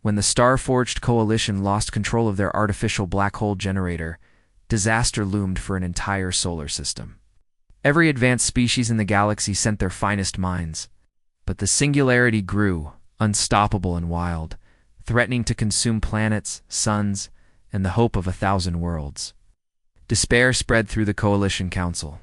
When the Star-Forged Coalition lost control of their artificial black hole generator, disaster loomed for an entire solar system. Every advanced species in the galaxy sent their finest minds, but the singularity grew, unstoppable and wild, threatening to consume planets, suns, and the hope of 1,000 worlds. Despair spread through the Coalition Council.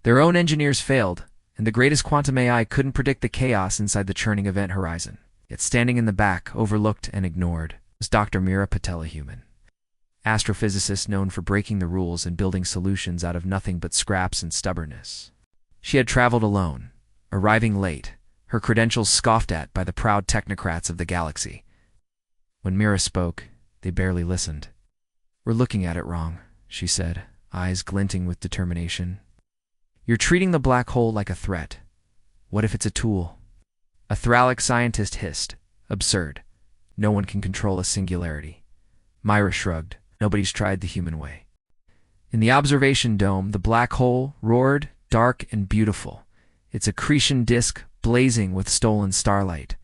Their own engineers failed, and the greatest quantum AI couldn't predict the chaos inside the churning event horizon. Yet standing in the back, overlooked and ignored, was Dr. Mira Patel, a human astrophysicist known for breaking the rules and building solutions out of nothing but scraps and stubbornness. She had traveled alone, arriving late, her credentials scoffed at by the proud technocrats of the galaxy. When Mira spoke, they barely listened. "We're looking at it wrong," she said, eyes glinting with determination. "You're treating the black hole like a threat. What if it's a tool?" A Thralic scientist hissed. "Absurd. No one can control a singularity." Mira shrugged. "Nobody's tried the human way." In the observation dome, the black hole roared, dark and beautiful, its accretion disk blazing with stolen starlight.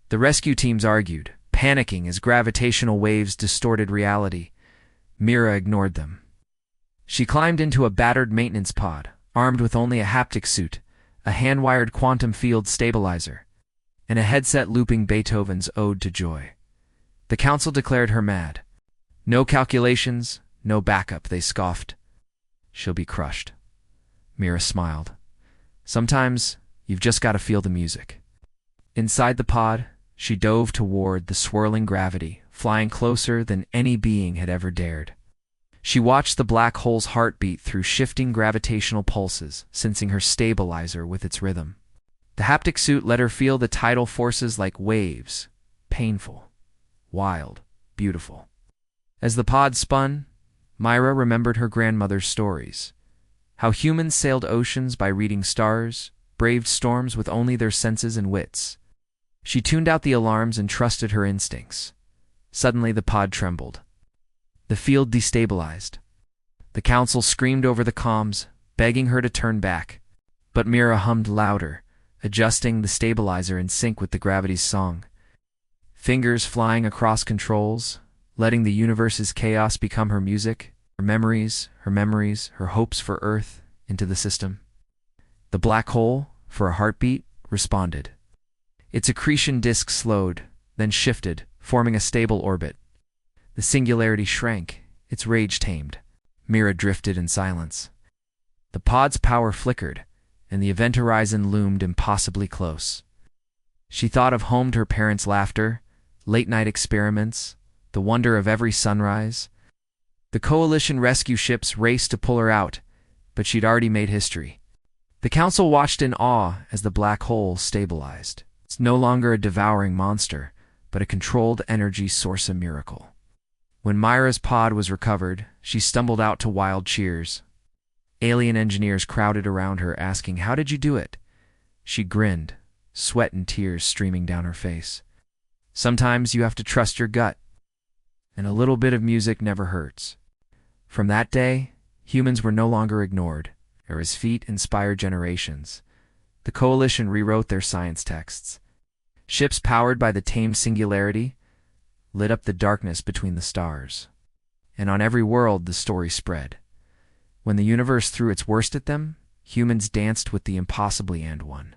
The rescue teams argued, panicking as gravitational waves distorted reality. Mira ignored them. She climbed into a battered maintenance pod, armed with only a haptic suit, a hand-wired quantum field stabilizer, and a headset looping Beethoven's Ode to Joy. The council declared her mad. "No calculations, no backup," they scoffed. "She'll be crushed." Mira smiled. "Sometimes you've just got to feel the music." Inside the pod, she dove toward the swirling gravity, flying closer than any being had ever dared. She watched the black hole's heartbeat through shifting gravitational pulses, sensing her stabilizer with its rhythm. The haptic suit let her feel the tidal forces like waves, painful, wild, beautiful. As the pod spun, Mira remembered her grandmother's stories. How humans sailed oceans by reading stars, braved storms with only their senses and wits. She tuned out the alarms and trusted her instincts. Suddenly the pod trembled. The field destabilized. The council screamed over the comms, begging her to turn back. But Mira hummed louder, adjusting the stabilizer in sync with the gravity's song. Fingers flying across controls, letting the universe's chaos become her music, her memories, her hopes for Earth, into the system. The black hole, for a heartbeat, responded. Its accretion disk slowed, then shifted, forming a stable orbit. The singularity shrank, its rage tamed. Mira drifted in silence. The pod's power flickered, and the event horizon loomed impossibly close. She thought of home to her parents' laughter, late-night experiments, the wonder of every sunrise. The Coalition rescue ships raced to pull her out, but she'd already made history. The council watched in awe as the black hole stabilized. It's no longer a devouring monster, but a controlled energy source, a miracle. When Mira's pod was recovered, she stumbled out to wild cheers. Alien engineers crowded around her, asking, "How did you do it?" She grinned, sweat and tears streaming down her face. "Sometimes you have to trust your gut, and a little bit of music never hurts." From that day, humans were no longer ignored. Mira's feat inspired generations. The Coalition rewrote their science texts. Ships powered by the tamed singularity lit up the darkness between the stars. And on every world the story spread. When the universe threw its worst at them, humans danced with the impossibly and won.